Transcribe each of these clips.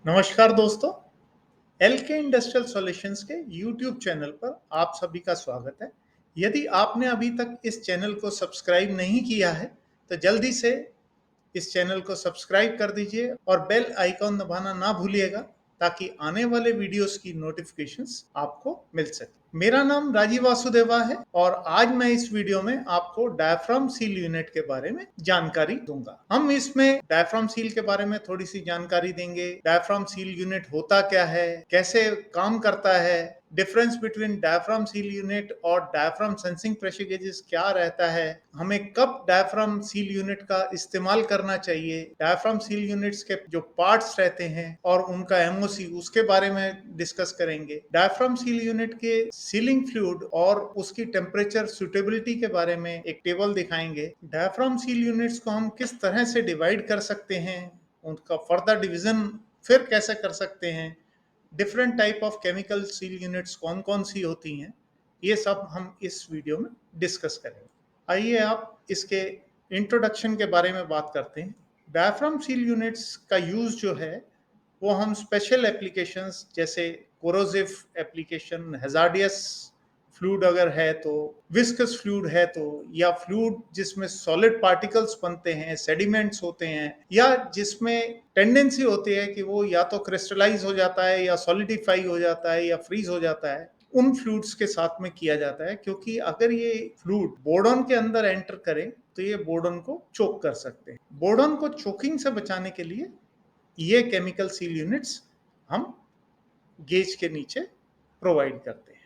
नमस्कार दोस्तों, LK industrial solutions के यूट्यूब चैनल पर आप सभी का स्वागत है। यदि आपने अभी तक इस चैनल को सब्सक्राइब नहीं किया है तो जल्दी से इस चैनल को सब्सक्राइब कर दीजिए और बेल आइकॉन दबाना ना भूलिएगा ताकि आने वाले वीडियोस की नोटिफिकेशंस आपको मिल सके। मेरा नाम राजीव वासुदेवा है और आज मैं इस वीडियो में आपको डायफ्राम सील यूनिट के बारे में जानकारी दूंगा। हम इसमें डायफ्राम सील के बारे में थोड़ी सी जानकारी देंगे। डायफ्राम सील यूनिट होता क्या है, कैसे काम करता है, difference between diaphragm seal unit और डायफ्राम सेंसिंग प्रेशर गेजेस क्या रहता है, हमें कब डायफ्राम सील यूनिट का इस्तेमाल करना चाहिए, डायफ्राम सील यूनिट्स के जो पार्ट्स रहते हैं और उनका एमओसी उसके बारे में डिस्कस करेंगे। डायफ्राम सील यूनिट के सीलिंग फ्लूइड और उसकी टेम्परेचर सुटेबिलिटी के बारे में एक टेबल दिखाएंगे। डायफ्राम सील यूनिट्स को हम किस तरह से डिवाइड कर सकते हैं, उनका फर्दर डिवीजन फिर कैसे कर सकते हैं, different type of chemical seal units कौन कौन सी होती हैं, ये सब हम इस वीडियो में डिस्कस करेंगे। आइए आप इसके इंट्रोडक्शन के बारे में बात करते हैं। डायफ्राम सील यूनिट्स का यूज जो है वो हम स्पेशल एप्लीकेशंस जैसे कोरोसिव एप्लीकेशन, हैजार्डियस फ्लूइड अगर है तो, विस्कस फ्लूइड है तो, या फ्लूइड जिसमें सॉलिड पार्टिकल्स बनते हैं, सेडिमेंट्स होते हैं, या जिसमें टेंडेंसी होती है कि वो या तो क्रिस्टलाइज हो जाता है या सॉलिडिफाई हो जाता है या फ्रीज हो जाता है, उन फ्लूइड्स के साथ में किया जाता है। क्योंकि अगर ये फ्लूइड बोर्डन के अंदर एंटर करे तो ये बोर्डन को चोक कर सकते हैं। बोर्डन को चोकिंग से बचाने के लिए ये केमिकल सील यूनिट्स हम गेज के नीचे प्रोवाइड करते हैं।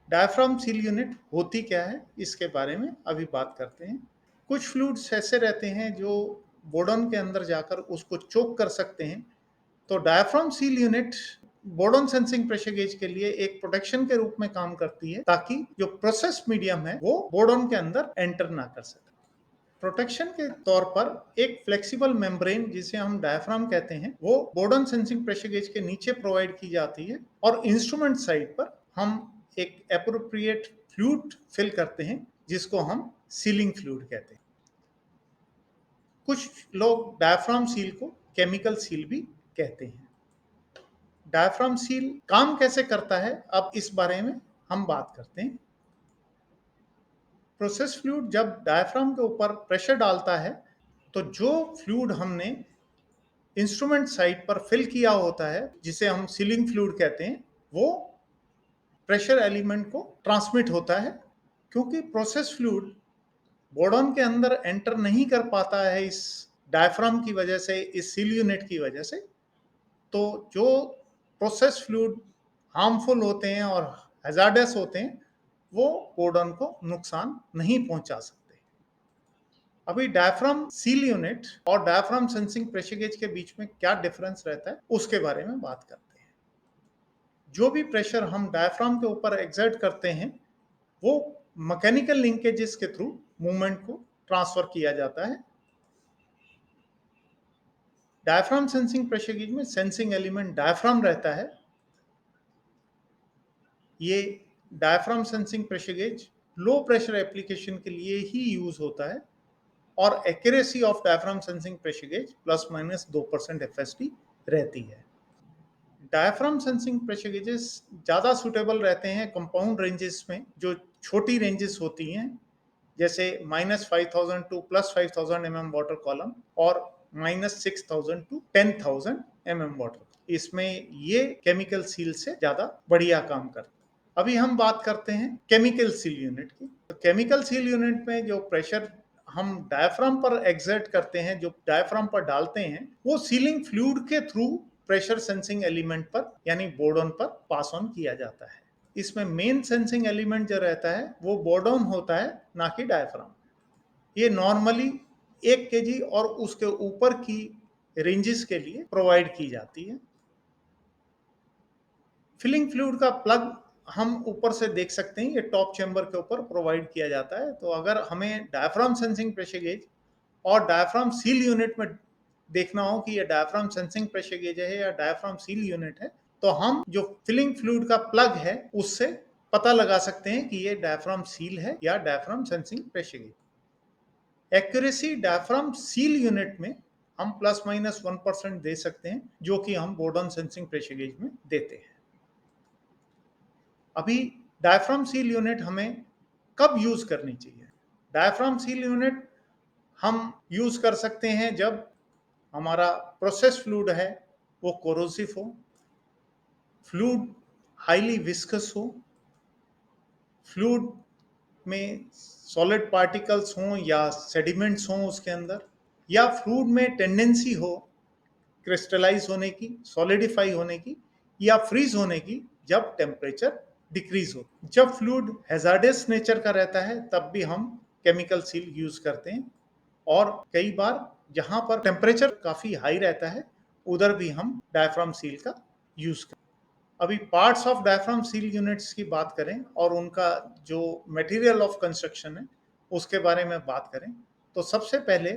डायफ्राम सील यूनिट होती क्या है इसके बारे में अभी बात करते हैं। कुछ फ्लूइड्स ऐसे रहते हैं जो बोर्डन के अंदर जाकर उसको चोक कर सकते हैं, तो diaphragm seal unit Borden sensing pressure gauge के लिए एक प्रोटेक्शन के रूप में काम करती है ताकि जो प्रोसेस मीडियम है वो बोर्डन के अंदर एंटर ना कर सके। प्रोटेक्शन के तौर पर एक फ्लेक्सिबल मेम्ब्रेन जिसे हम डायफ्राम कहते हैं वो बोर्डन सेंसिंग प्रेशर गेज के नीचे प्रोवाइड की जाती है और इंस्ट्रूमेंट साइड पर हम एक एप्रोप्रिएट फ्लूइड फिल करते हैं जिसको हम सीलिंग फ्लूइड कहते हैं। कुछ लोग डायफ्राम सील को केमिकल सील भी कहते हैं। डायफ्राम सील काम कैसे करता है अब इस बारे में हम बात करते हैं। प्रोसेस फ्लूइड जब डायफ्राम के ऊपर प्रेशर डालता है तो जो फ्लूइड हमने इंस्ट्रूमेंट साइड पर फिल किया होता है जिसे हम सीलिंग फ्लूइड कहते हैं वो प्रेशर एलिमेंट को ट्रांसमिट होता है। क्योंकि प्रोसेस फ्लूइड बोर्डन के अंदर एंटर नहीं कर पाता है इस डायफ्राम की वजह से, इस सील यूनिट की वजह से, तो जो प्रोसेस फ्लूइड हार्मफुल होते हैं और हैजार्डस होते हैं वो बोर्डन को नुकसान नहीं पहुंचा सकते। अभी डायफ्राम सील यूनिट और डायफ्राम सेंसिंग प्रेशर गेज के बीच में क्या डिफरेंस रहता है उसके बारे में बात करते हैं। जो भी प्रेशर हम डायफ्राम के ऊपर एक्सर्ट करते हैं वो मैकेनिकल लिंकेजेस के थ्रू मूवमेंट को ट्रांसफर किया जाता है। डायफ्राम सेंसिंग प्रेशर गेज में सेंसिंग एलिमेंट डायफ्राम रहता है। ये diaphragm sensing pressure gauge low pressure application के लिए ही यूज होता है और accuracy of diaphragm sensing pressure gauge plus minus 2% FST रहती है। डायफ्राम सेंसिंग प्रेशर गेजेस ज़्यादा सुटेबल रहते हैं कंपाउंड रेंजेस में, जो छोटी रेंजेस होती हैं जैसे -5000 टू +5000 mm वाटर कॉलम और -6000 टू 10,000 mm वाटर। इसमें ये केमिकल सील से ज़्यादा बढ़िया काम करते हैं। अभी हम बात करते हैं केमिकल सील यूनिट की। तो केमिकल सील यूनिट में जो प्रेशर हम डायफ्राम पर एक्सर्ट करते हैं, जो डायफ्राम पर डालते हैं, वो सीलिंग फ्लूइड के थ्रू प्रेशर सेंसिंग एलिमेंट पर यानी बोर्डन पर पास ऑन किया जाता है। इसमें मेन सेंसिंग एलिमेंट जो रहता है वो बोर्डन होता है, ना कि डायफ्राम। ये नॉर्मली 1 kg और उसके ऊपर की रेंजेस के लिए प्रोवाइड की जाती है। फिलिंग फ्लूइड का प्लग हम ऊपर से देख सकते हैं, ये टॉप चेंबर के ऊपर प्रोवाइड किया जाता है। तो अगर हमें डायफ्राम सेंसिंग प्रेशर गेज और डायफ्राम सील यूनिट में देखना हो कि ये डायफ्राम सेंसिंग प्रेशर गेज है या डायफ्राम सील यूनिट है, तो हम जो फिलिंग फ्लूइड का प्लग है उससे पता लगा सकते हैं कि ये डायफ्राम सील है या diaphragm sensing pressure gauge. Accuracy diaphragm seal unit में हम प्लस माइनस 1% दे सकते हैं, जो कि हम बोर्डन सेंसिंग प्रेशर गेज में देते हैं। अभी डायफ्राम सील यूनिट हमें कब यूज करनी चाहिए? डायफ्राम सील यूनिट हम यूज कर सकते हैं जब हमारा प्रोसेस फ्लूइड है वो कोरोसिव हो, फ्लूइड हाईली विस्कस हो, फ्लूइड में सॉलिड पार्टिकल्स हों या सेडिमेंट्स हों उसके अंदर, या फ्लूइड में टेंडेंसी हो क्रिस्टलाइज होने की, सॉलिडिफाई होने की या फ्रीज होने की जब टेम्परेचर डिक्रीज हो। जब फ्लूइड हैजार्डस नेचर का रहता है तब भी हम केमिकल सील यूज करते हैं, और कई बार जहां पर टेम्परेचर काफी हाई रहता है उधर भी हम डायफ्राम सील का यूज करते हैं। अभी parts of diaphragm seal units की बात करें और उनका जो मटेरियल ऑफ कंस्ट्रक्शन है उसके बारे में बात करें तो सबसे पहले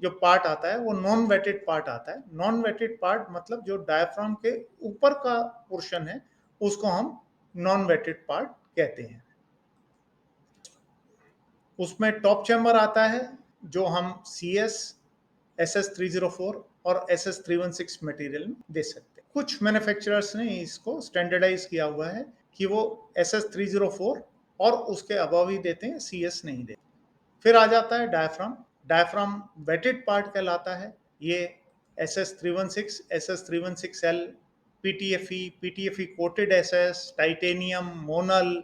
जो पार्ट आता है वो नॉन वेटेड पार्ट आता है। नॉन वेटेड पार्ट मतलब जो डायफ्राम के ऊपर का पोर्शन है उसको हम नॉन वेटेड पार्ट कहते हैं। उसमें टॉप चैम्बर आता है जो हम CS, SS304 और SS316 मटेरियल में दे सकते हैं। कुछ मैन्युफैक्चरर्स ने इसको स्टैंडर्डाइज किया हुआ है कि वो SS304 और उसके अबव ही देते हैं, CS नहीं देते। फिर आ जाता है डायफ्राम। डायफ्राम वेटेड पार्ट कहलाता है। ये SS316, SS316L, PTFE, PTFE coated SS, titanium, Monal,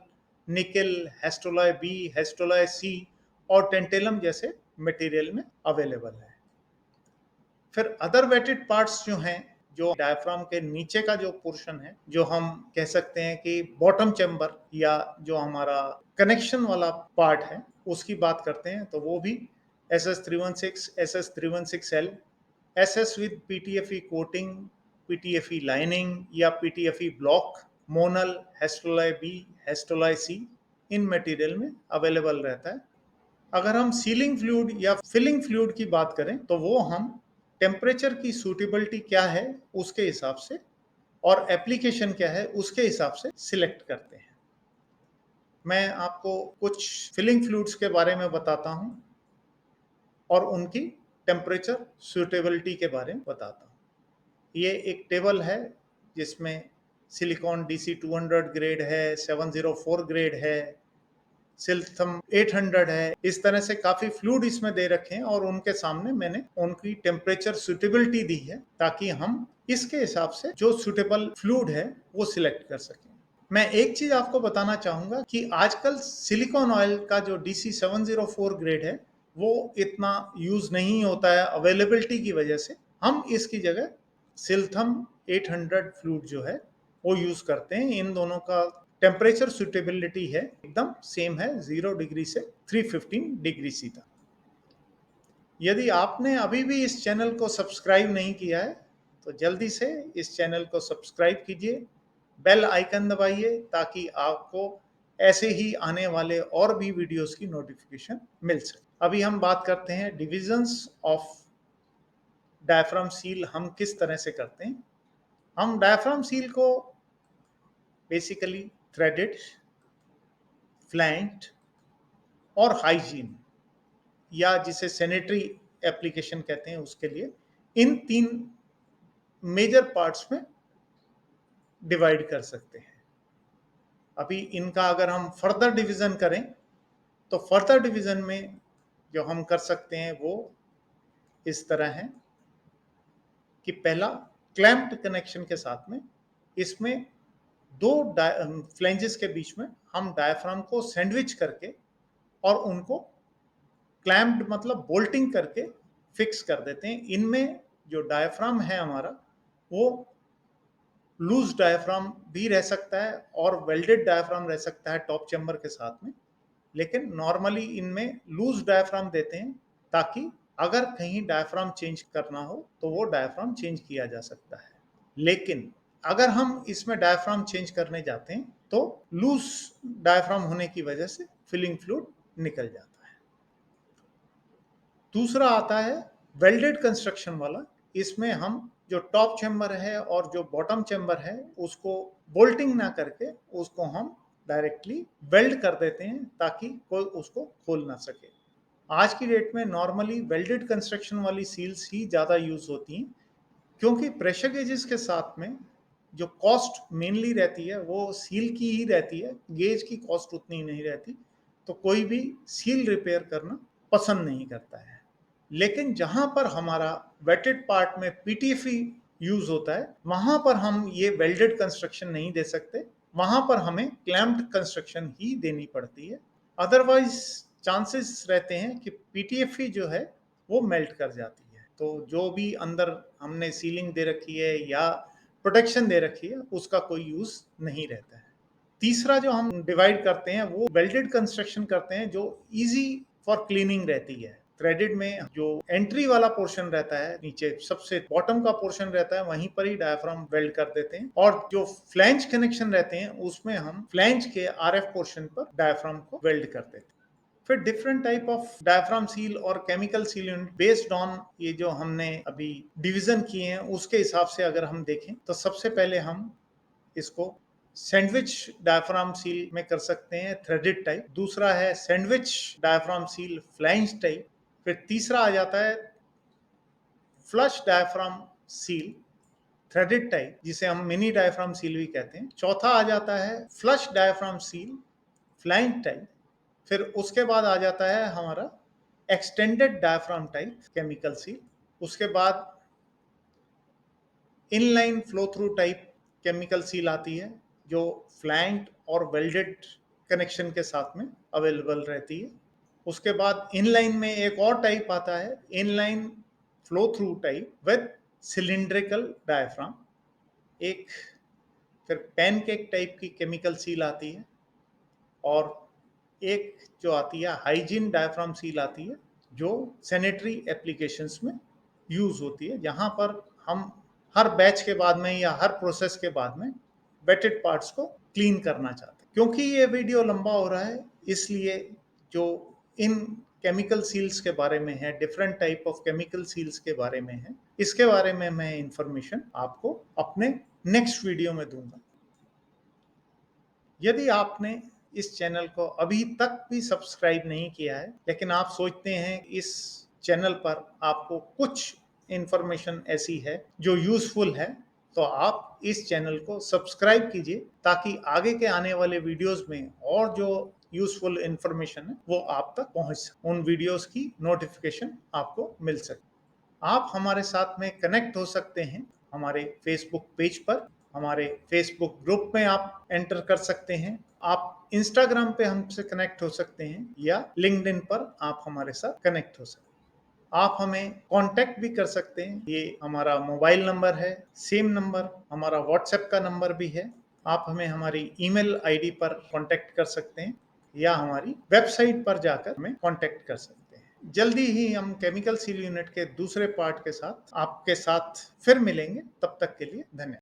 निकल, हेस्टोलॉय B, हेस्टोलॉय C और टेंटेलम जैसे मटेरियल में अवेलेबल है। फिर अदर वेटेड पार्ट्स जो हैं, जो डायफ्राम के नीचे का जो पोर्शन है, जो हम कह सकते हैं कि बॉटम चैम्बर या जो हमारा कनेक्शन वाला पार्ट है उसकी बात करते हैं तो वो भी SS316, SS316L, SS with PTFE coating, PTFE lining या PTFE block, Monel, Hastelloy B, Hastelloy C इन मटेरियल में अवेलेबल रहता है। अगर हम सीलिंग फ्लूइड या फिलिंग फ्लूइड की बात करें तो वो हम टेम्परेचर की सूटेबिलिटी क्या है उसके हिसाब से और एप्लीकेशन क्या है उसके हिसाब से सिलेक्ट करते हैं। मैं आपको कुछ फिलिंग फ्लूइड्स के बारे में बताता हूं और उनकी टेम्परेचर सूटेबिलिटी के बारे में बताता हूं। ये एक टेबल है जिसमें सिलिकॉन DC200 ग्रेड है, 704 ग्रेड है, सिल्थम 800 है। इस तरह से काफी फ्लूइड इसमें दे रखे हैं और उनके सामने मैंने उनकी टेम्परेचर सुटेबिलिटी दी है ताकि हम इसके हिसाब से जो सुटेबल फ्लूइड है वो सिलेक्ट कर सकें। मैं एक चीज आपको बताना चाहूंगा कि आजकल सिलिकॉन ऑयल का जो DC704 ग्रेड है वो इतना यूज नहीं होता है अवेलेबिलिटी की वजह से। हम इसकी जगह सिल्थम 800 फ्लूइड जो है वो यूज करते हैं। इन दोनों का टेम्परेचर सुटेबिलिटी है एकदम सेम है, 0 डिग्री से 315 डिग्री सी तक। यदि आपने अभी भी इस चैनल को सब्सक्राइब नहीं किया है तो जल्दी से इस चैनल को सब्सक्राइब कीजिए, बेल आइकन दबाइए ताकि आपको ऐसे ही आने वाले और भी वीडियोस की नोटिफिकेशन मिल सके। अभी हम बात करते हैं डिविजन्स ऑफ डायफ्राम सील हम किस तरह से करते हैं। हम डायफ्राम सील को बेसिकली थ्रेडेड, फ्लैंक्ड और हाइजीन या जिसे सैनिटरी एप्लीकेशन कहते हैं उसके लिए इन 3 मेजर पार्ट्स में डिवाइड कर सकते हैं। अभी इनका अगर हम फर्दर डिवीजन करें तो फर्दर डिवीजन में जो हम कर सकते हैं वो इस तरह है कि पहला क्लैंप्ड कनेक्शन के साथ में इसमें 2 फ्लैंजेस के बीच में हम डायफ्राम को सैंडविच करके और उनको क्लैम्प्ड मतलब बोल्टिंग करके फिक्स कर देते हैं। इनमें जो डायफ्राम है हमारा वो लूज डायफ्राम भी रह सकता है और वेल्डेड डायफ्राम रह सकता है टॉप चैम्बर के साथ में, लेकिन नॉर्मली इनमें लूज डायफ्राम देते हैं ताकि अगर कहीं डायफ्राम चेंज करना हो तो वो डायफ्राम चेंज किया जा सकता है। लेकिन अगर हम इसमें डायफ्राम चेंज करने जाते हैं तो लूज डायफ्राम होने की वजह से फिलिंग फ्लूइड निकल जाता है। दूसरा आता है वेल्डेड कंस्ट्रक्शन वाला। इसमें हम जो टॉप चैम्बर है और जो बॉटम चैम्बर है उसको बोल्टिंग ना करके उसको हम डायरेक्टली वेल्ड कर देते हैं ताकि कोई उसको खोल ना सके। आज की डेट में नॉर्मली वेल्डेड कंस्ट्रक्शन वाली सील्स ही ज़्यादा यूज़ होती हैं, क्योंकि प्रेशर गेजेस के साथ में जो कॉस्ट मेनली रहती है वो सील की ही रहती है, गेज की कॉस्ट उतनी नहीं रहती, तो कोई भी सील रिपेयर करना पसंद नहीं करता है। लेकिन जहां पर हमारा वेटेड पार्ट में पीटीएफई यूज होता है, वहां पर हम ये वेल्डेड कंस्ट्रक्शन नहीं दे सकते, वहां पर हमें क्लैम्प्ड कंस्ट्रक्शन ही देनी पड़ती है। अदरवाइज चांसेस रहते हैं कि पीटीएफई जो है वो मेल्ट कर जाती है, तो जो भी अंदर हमने सीलिंग दे रखी है या प्रोटेक्शन दे रखी है उसका कोई यूज नहीं रहता है। तीसरा जो हम डिवाइड करते हैं वो वेल्डेड कंस्ट्रक्शन करते हैं जो इजी फॉर क्लीनिंग रहती है। थ्रेडेड में जो एंट्री वाला पोर्शन रहता है, नीचे सबसे बॉटम का पोर्शन रहता है, वहीं पर ही डायाफ्राम वेल्ड कर देते हैं, और जो फ्लैंज कनेक्शन रहते हैं उसमें हम फ्लैंज के आरएफ पोर्शन पर डायाफ्राम को वेल्ड कर देते हैं। फिर different type of diaphragm seal और chemical seal unit based on ये जो हमने अभी डिवीजन किए हैं उसके हिसाब से अगर हम देखें तो सबसे पहले हम इसको सैंडविच डायफ्राम सील में कर सकते हैं, थ्रेडेड टाइप। दूसरा है sandwich diaphragm seal flange type. फिर तीसरा आ जाता है flush diaphragm seal threaded type, जिसे हम मिनी डायफ्राम सील भी कहते हैं। चौथा आ जाता है flush diaphragm seal flange type. फिर उसके बाद आ जाता है हमारा extended diaphragm type chemical seal. उसके बाद inline flow through type chemical seal आती है जो फ्लैंक्ड और वेल्डेड कनेक्शन के साथ में अवेलेबल रहती है। उसके बाद इनलाइन में एक और टाइप आता है inline flow through type with cylindrical diaphragm. एक फिर पैनकेक टाइप की केमिकल सील आती है, और एक जो आती है हाइजीन डायफ्राम सील आती है जो सैनिटरी एप्लीकेशंस में यूज होती है, जहां पर हम हर बैच के बाद में या हर प्रोसेस के बाद में वेटेड पार्ट्स को क्लीन करना चाहते हैं। क्योंकि ये वीडियो लंबा हो रहा है इसलिए जो इन केमिकल सील्स के बारे में है, different type of chemical seals के बारे में है, इसके बारे में मैं इंफॉर्मेशन आपको अपने नेक्स्ट वीडियो में दूंगा। यदि आपने इस चैनल को अभी तक भी सब्सक्राइब नहीं किया है, लेकिन आप सोचते हैं इस चैनल पर आपको कुछ इंफॉर्मेशन ऐसी है जो यूजफुल है, तो आप इस चैनल को सब्सक्राइब कीजिए ताकि आगे के आने वाले वीडियोस में और जो यूजफुल इंफॉर्मेशन है वो आप तक पहुंच सके, उन वीडियोस की नोटिफिकेशन आपको मिल सके। आप हमारे साथ में कनेक्ट हो सकते हैं हमारे फेसबुक पेज पर, हमारे फेसबुक ग्रुप में आप एंटर कर सकते हैं, आप इंस्टाग्राम पे हमसे कनेक्ट हो सकते हैं, या लिंक्डइन पर आप हमारे साथ कनेक्ट हो सकते हैं। आप हमें कांटेक्ट भी कर सकते हैं, ये हमारा मोबाइल नंबर है, सेम नंबर हमारा व्हाट्सएप का नंबर भी है। आप हमें हमारी ईमेल आईडी पर कांटेक्ट कर सकते हैं या हमारी वेबसाइट पर जाकर हमें कांटेक्ट कर सकते हैं। जल्दी ही हम केमिकल सील यूनिट के दूसरे पार्ट के साथ आपके साथ फिर मिलेंगे, तब तक के लिए धन्यवाद।